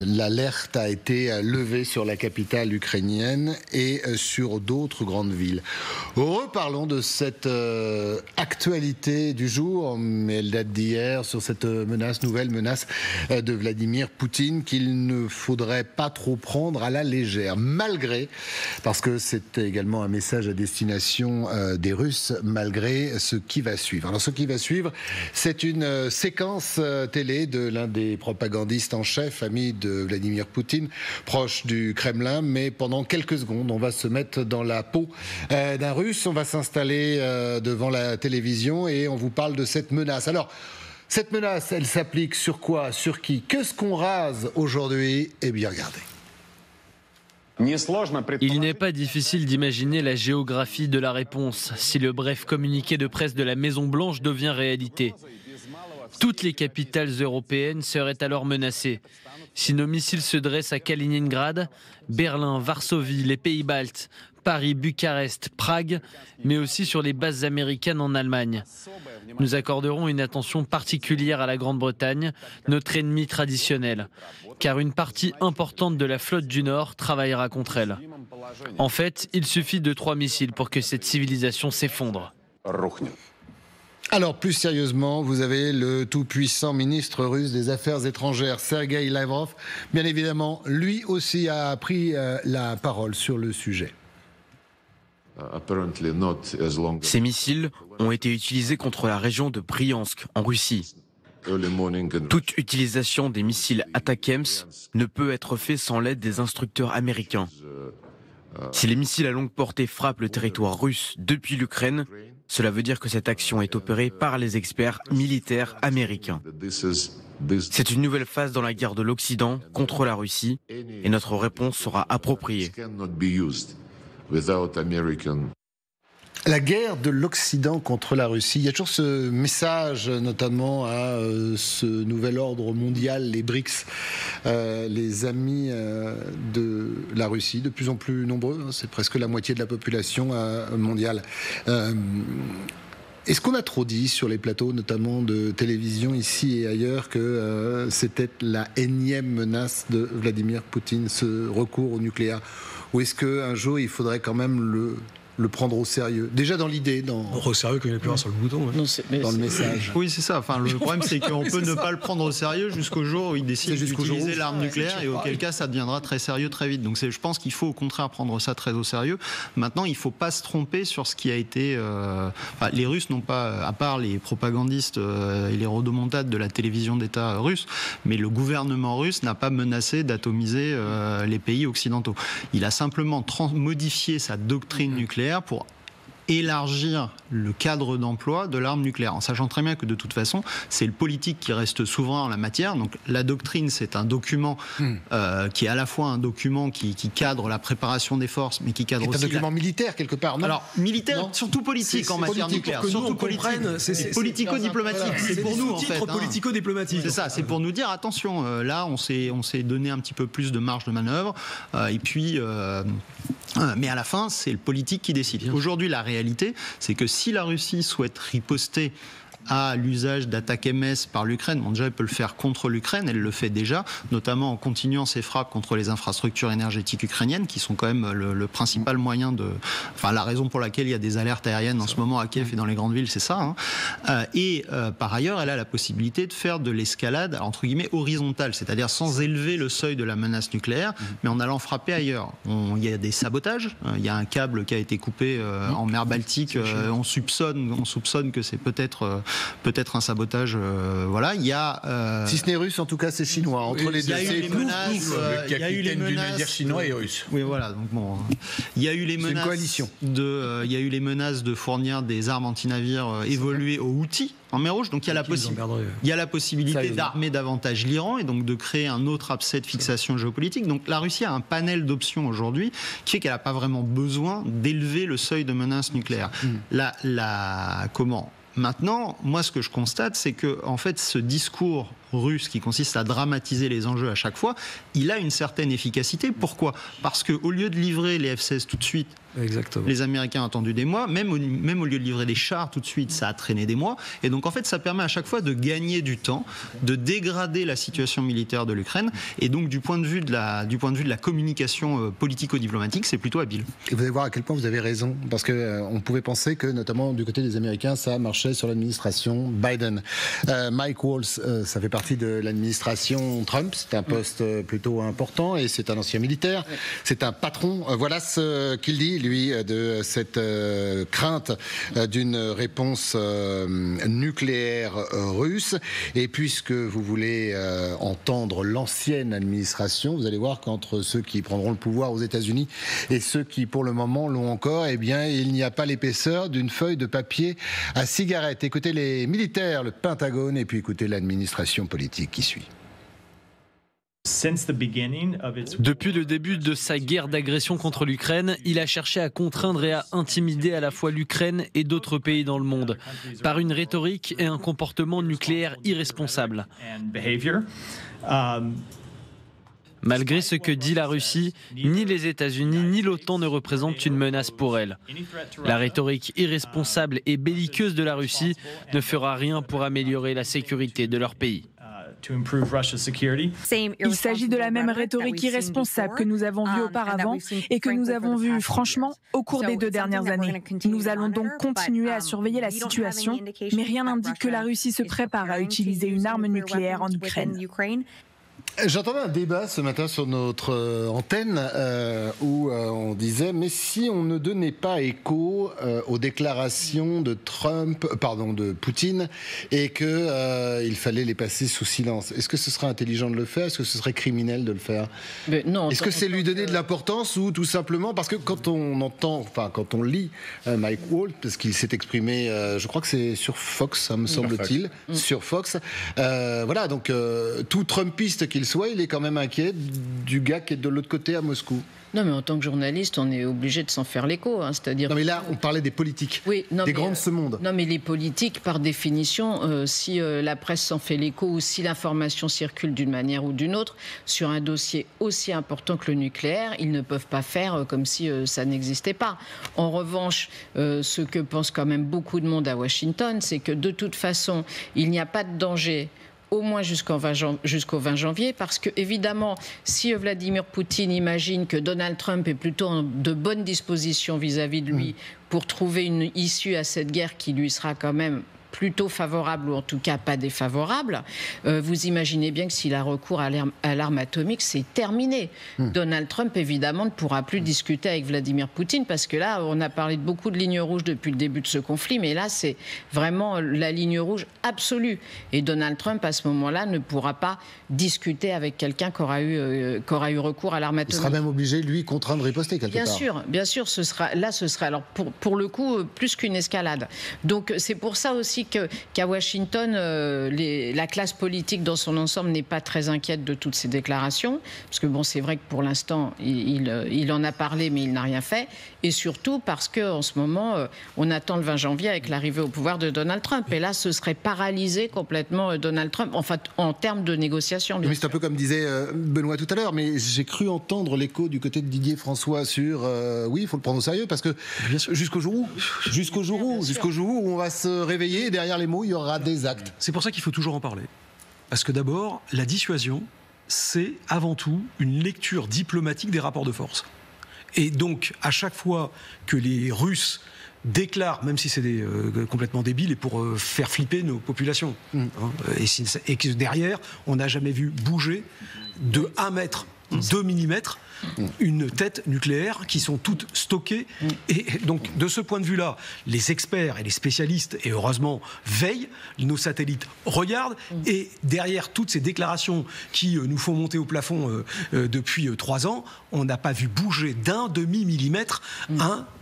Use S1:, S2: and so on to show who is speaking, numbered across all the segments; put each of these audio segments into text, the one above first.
S1: L'alerte a été levée sur la capitale ukrainienne et sur d'autres grandes villes. Reparlons de cette actualité du jour, mais elle date d'hier, sur cette nouvelle menace de Vladimir Poutine qu'il ne faudrait pas trop prendre à la légère, malgré, parce que c'est également un message à destination des Russes, malgré ce qui va suivre. Alors ce qui va suivre, c'est une séquence télé de l'un des propagandistes en chef, ami de Vladimir Poutine, proche du Kremlin, mais pendant quelques secondes, on va se mettre dans la peau d'un Russe, on va s'installer devant la télévision et on vous parle de cette menace. Alors, cette menace, elle s'applique sur quoi? Sur qui? Qu'est-ce qu'on rase aujourd'hui? Eh bien, regardez.
S2: Il n'est pas difficile d'imaginer la géographie de la réponse si le bref communiqué de presse de la Maison-Blanche devient réalité. Toutes les capitales européennes seraient alors menacées. Si nos missiles se dressent à Kaliningrad, Berlin, Varsovie, les Pays-Baltes, Paris, Bucarest, Prague, mais aussi sur les bases américaines en Allemagne. Nous accorderons une attention particulière à la Grande-Bretagne, notre ennemi traditionnel, car une partie importante de la flotte du Nord travaillera contre elle. En fait, il suffit de 3 missiles pour que cette civilisation s'effondre.
S1: Alors, plus sérieusement, vous avez le tout-puissant ministre russe des Affaires étrangères, Sergueï Lavrov. Bien évidemment, lui aussi a pris la parole sur le sujet.
S3: Ces missiles ont été utilisés contre la région de Bryansk, en Russie. Toute utilisation des missiles ATACMS ne peut être faite sans l'aide des instructeurs américains. Si les missiles à longue portée frappent le territoire russe depuis l'Ukraine, cela veut dire que cette action est opérée par les experts militaires américains. C'est une nouvelle phase dans la guerre de l'Occident contre la Russie et notre réponse sera appropriée.
S1: La guerre de l'Occident contre la Russie, il y a toujours ce message, notamment à ce nouvel ordre mondial, les BRICS, les amis de la Russie, de plus en plus nombreux, hein, c'est presque la moitié de la population mondiale. Est-ce qu'on a trop dit sur les plateaux, notamment de télévision ici et ailleurs, que c'était la énième menace de Vladimir Poutine, ce recours au nucléaire? Ou est-ce qu'un jour, il faudrait quand même le prendre au sérieux? Déjà dans l'idée,
S4: au sérieux quand il appuiera sur le bouton.
S1: Non, dans le message.
S5: Oui, c'est ça. Enfin, le problème, c'est qu'on peut ne pas le prendre au sérieux jusqu'au jour où il décide d'utiliser l'arme nucléaire, et auquel cas, ça deviendra très sérieux très vite. Donc, je pense qu'il faut au contraire prendre ça très au sérieux. Maintenant, il ne faut pas se tromper sur ce qui a été... les Russes n'ont pas, à part les propagandistes et les rodomontades de la télévision d'État russe, mais le gouvernement russe n'a pas menacé d'atomiser les pays occidentaux. Il a simplement modifié sa doctrine nucléaire pour élargir le cadre d'emploi de l'arme nucléaire, en sachant très bien que de toute façon, c'est le politique qui reste souverain en la matière. Donc la doctrine, c'est un document qui est à la fois un document qui cadre la préparation des forces, mais qui cadre aussi...
S1: C'est un document militaire, quelque part, non?
S5: Alors, militaire, non, surtout politique en matière nucléaire. Surtout politique, c'est politico-diplomatique. C'est pour nous, en fait.
S4: Politico-diplomatique.
S5: C'est ça, c'est pour nous dire, attention, là, on s'est donné un petit peu plus de marge de manœuvre, et puis... mais à la fin, c'est le politique qui décide. Aujourd'hui, la réalité, c'est que si la Russie souhaite riposter à l'usage d'attaques MS par l'Ukraine. Déjà, elle peut le faire contre l'Ukraine, elle le fait déjà, notamment en continuant ses frappes contre les infrastructures énergétiques ukrainiennes, qui sont quand même le principal moyen de... Enfin, la raison pour laquelle il y a des alertes aériennes en ce moment à Kiev et dans les grandes villes, c'est ça. Par ailleurs, elle a la possibilité de faire de l'escalade, entre guillemets, horizontale, c'est-à-dire sans élever le seuil de la menace nucléaire, mais en allant frapper ailleurs. Il y a des sabotages, il y a un câble qui a été coupé en mer Baltique, on soupçonne que c'est peut-être un sabotage. Voilà, il y a...
S1: Si ce n'est russe, en tout cas, c'est chinois. Entre les deux,
S5: c'est
S4: le capitaine du navire chinois et russe.
S5: Oui, voilà. Donc bon, il y a eu les menaces.
S1: C'est une coalition.
S5: Il y a eu les menaces de fournir des armes anti-navires évoluées aux Houthis en mer Rouge. Donc il y a la possibilité d'armer davantage l'Iran et donc de créer un autre abcès de fixation géopolitique. Donc la Russie a un panel d'options aujourd'hui qui fait qu'elle n'a pas vraiment besoin d'élever le seuil de menace nucléaire. Comment ? Maintenant, moi, ce que je constate, c'est que, en fait, ce discours russe qui consiste à dramatiser les enjeux à chaque fois, il a une certaine efficacité. Pourquoi ? Parce qu'au lieu de livrer les F-16 tout de suite,
S4: exactement,
S5: les Américains ont attendu des mois, même au lieu de livrer des chars tout de suite, ça a traîné des mois. Et donc en fait, ça permet à chaque fois de gagner du temps, de dégrader la situation militaire de l'Ukraine. Et donc du point de vue de la communication politico-diplomatique, c'est plutôt habile.
S1: Et vous allez voir à quel point vous avez raison, parce qu'on pouvait penser que, notamment du côté des Américains, ça marchait sur l'administration Biden. Mike Waltz, ça fait partie de l'administration Trump, c'est un poste plutôt important, et c'est un ancien militaire, c'est un patron. Voilà ce qu'il dit, lui, de cette crainte d'une réponse nucléaire russe. Et puisque vous voulez entendre l'ancienne administration, vous allez voir qu'entre ceux qui prendront le pouvoir aux États-Unis et ceux qui, pour le moment, l'ont encore, eh bien, il n'y a pas l'épaisseur d'une feuille de papier à cigarette. Écoutez les militaires, le Pentagone, et puis écoutez l'administration politique qui suit.
S2: Depuis le début de sa guerre d'agression contre l'Ukraine, il a cherché à contraindre et à intimider à la fois l'Ukraine et d'autres pays dans le monde, par une rhétorique et un comportement nucléaire irresponsable. Malgré ce que dit la Russie, ni les États-Unis ni l'OTAN ne représentent une menace pour elle. La rhétorique irresponsable et belliqueuse de la Russie ne fera rien pour améliorer la sécurité de leur pays.
S6: Il s'agit de la même rhétorique irresponsable que nous avons vue auparavant et que nous avons vue franchement au cours des 2 dernières années. Nous allons donc continuer à surveiller la situation, mais rien n'indique que la Russie se prépare à utiliser une arme nucléaire en Ukraine.
S1: J'entendais un débat ce matin sur notre antenne où on disait mais si on ne donnait pas écho aux déclarations de de Poutine et que il fallait les passer sous silence. Est-ce que ce serait intelligent de le faire ? Est-ce que ce serait criminel de le faire ? Non. Est-ce que c'est lui donner de l'importance ou tout simplement parce que quand on lit Mike Waltz, parce qu'il s'est exprimé, je crois que c'est sur Fox, me semble-t-il, sur Fox. Voilà, donc tout Trumpiste qu'il soit, il est quand même inquiet du gars qui est de l'autre côté à Moscou.
S7: Non, mais en tant que journaliste, on est obligé de s'en faire l'écho. C'est-à-dire.
S1: Non, mais là, on parlait des politiques, des grands de ce monde.
S7: Non, mais les politiques, par définition, si la presse s'en fait l'écho ou si l'information circule d'une manière ou d'une autre, sur un dossier aussi important que le nucléaire, ils ne peuvent pas faire comme si ça n'existait pas. En revanche, ce que pense quand même beaucoup de monde à Washington, c'est que de toute façon, il n'y a pas de danger au moins jusqu'au 20 janvier, parce que évidemment, si Vladimir Poutine imagine que Donald Trump est plutôt de bonnes dispositions vis-à-vis de lui pour trouver une issue à cette guerre qui lui sera quand même plutôt favorable ou en tout cas pas défavorable, vous imaginez bien que s'il a recours à l'arme atomique, c'est terminé. Donald Trump, évidemment, ne pourra plus discuter avec Vladimir Poutine parce que là, on a parlé de beaucoup de lignes rouges depuis le début de ce conflit, mais là, c'est vraiment la ligne rouge absolue. Et Donald Trump, à ce moment-là, ne pourra pas discuter avec quelqu'un qui aura eu recours à l'arme atomique.
S1: Il sera même obligé, lui, contraint de riposter quelque part.
S7: Bien sûr, ce sera alors pour le coup plus qu'une escalade. Donc c'est pour ça aussi qu'à Washington, la classe politique dans son ensemble n'est pas très inquiète de toutes ces déclarations, parce que bon, c'est vrai que pour l'instant, il en a parlé, mais il n'a rien fait, et surtout parce qu'en ce moment, on attend le 20 janvier avec l'arrivée au pouvoir de Donald Trump, et là, ce serait paralyser complètement Donald Trump, enfin, en termes de négociation.
S1: Mais c'est un peu comme disait Benoît tout à l'heure, mais j'ai cru entendre l'écho du côté de Didier François sur oui, il faut le prendre au sérieux, parce que jusqu'au jour où on va se réveiller, et derrière les mots, il y aura des actes.
S4: C'est pour ça qu'il faut toujours en parler. Parce que d'abord, la dissuasion, c'est avant tout une lecture diplomatique des rapports de force. Et donc, à chaque fois que les Russes déclarent, même si c'est complètement débile, et pour faire flipper nos populations, et que derrière, on n'a jamais vu bouger de 1 mètre, 2 millimètres, une tête nucléaire qui sont toutes stockées. Et donc, de ce point de vue-là, les experts et les spécialistes, et heureusement, veillent, nos satellites regardent, et derrière toutes ces déclarations qui nous font monter au plafond depuis 3 ans, on n'a pas vu bouger d'1 demi-millimètre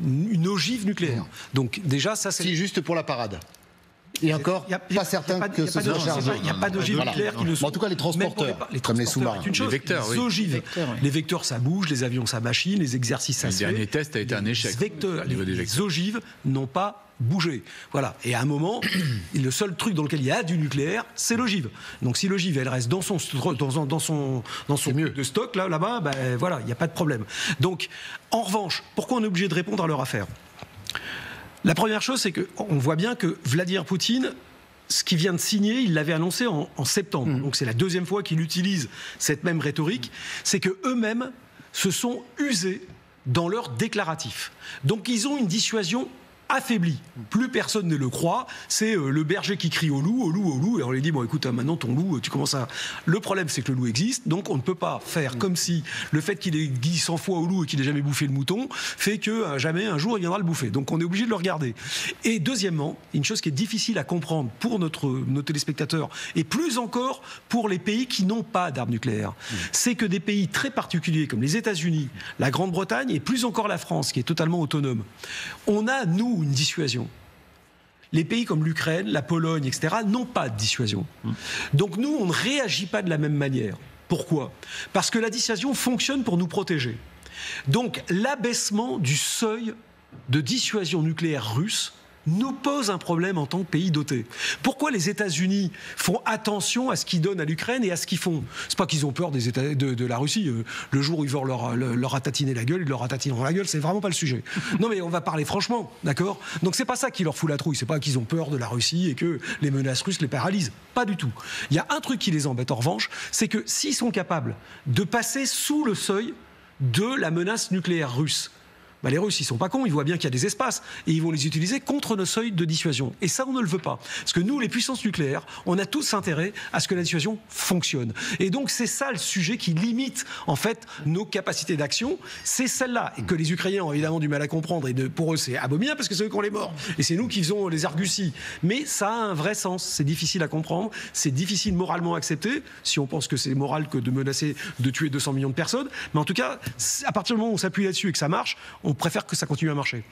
S4: une ogive nucléaire. Donc déjà, ça c'est...
S1: Si, juste pour la parade. Et encore, pas certain que ce soit chargé.
S4: Il n'y a pas d'ogives nucléaires qui le sont.
S1: En tout cas, les transporteurs, comme les sous-marins.
S4: Les vecteurs, oui. Les vecteurs, ça bouge, les avions, ça machine, les exercices, ça se fait.
S8: Le dernier test a été un échec.
S4: Les ogives n'ont pas bougé. Voilà. Et à un moment, le seul truc dans lequel il y a du nucléaire, c'est l'ogive. Donc si l'ogive, elle reste dans son de stock, là-bas, ben voilà, il n'y a pas de problème. Donc, en revanche, pourquoi on est obligé de répondre à leur affaire ? La première chose, c'est qu'on voit bien que Vladimir Poutine, ce qu'il vient de signer, il l'avait annoncé en septembre. Donc c'est la deuxième fois qu'il utilise cette même rhétorique. C'est qu'eux-mêmes se sont usés dans leur déclaratif. Donc ils ont une dissuasion affaibli. Plus personne ne le croit. C'est le berger qui crie au loup, au loup, au loup. Et on lui dit, bon écoute, maintenant ton loup, tu commences à... Le problème, c'est que le loup existe, donc on ne peut pas faire comme si le fait qu'il ait dit 100 fois au loup et qu'il n'ait jamais bouffé le mouton fait que jamais un jour il viendra le bouffer. Donc on est obligé de le regarder. Et deuxièmement, une chose qui est difficile à comprendre pour nos téléspectateurs, et plus encore pour les pays qui n'ont pas d'armes nucléaires, c'est que des pays très particuliers comme les États-Unis, la Grande-Bretagne et plus encore la France, qui est totalement autonome, on a, nous, une dissuasion. Les pays comme l'Ukraine, la Pologne, etc., n'ont pas de dissuasion. Donc nous, on ne réagit pas de la même manière. Pourquoi ? Parce que la dissuasion fonctionne pour nous protéger. Donc l'abaissement du seuil de dissuasion nucléaire russe nous pose un problème en tant que pays doté. Pourquoi les États-Unis font attention à ce qu'ils donnent à l'Ukraine et à ce qu'ils font ? C'est pas qu'ils ont peur de la Russie. Le jour où ils veulent leur ratatiner la gueule, ils leur ratatineront la gueule. C'est vraiment pas le sujet. Non, mais on va parler franchement, d'accord ? Donc c'est pas ça qui leur fout la trouille. C'est pas qu'ils ont peur de la Russie et que les menaces russes les paralysent. Pas du tout. Il y a un truc qui les embête en revanche, c'est que s'ils sont capables de passer sous le seuil de la menace nucléaire russe, bah les Russes, ils sont pas cons, ils voient bien qu'il y a des espaces et ils vont les utiliser contre nos seuils de dissuasion. Et ça, on ne le veut pas. Parce que nous, les puissances nucléaires, on a tous intérêt à ce que la dissuasion fonctionne. Et donc, c'est ça le sujet qui limite, en fait, nos capacités d'action. C'est celle-là. Et que les Ukrainiens ont évidemment du mal à comprendre. Et pour eux, c'est abominable parce que c'est eux qui ont les morts. Et c'est nous qui faisons les arguties. Mais ça a un vrai sens. C'est difficile à comprendre. C'est difficile moralement à accepter, si on pense que c'est moral que de menacer de tuer 200 millions de personnes. Mais en tout cas, à partir du moment où on s'appuie là-dessus et que ça marche, on préfère que ça continue à marcher.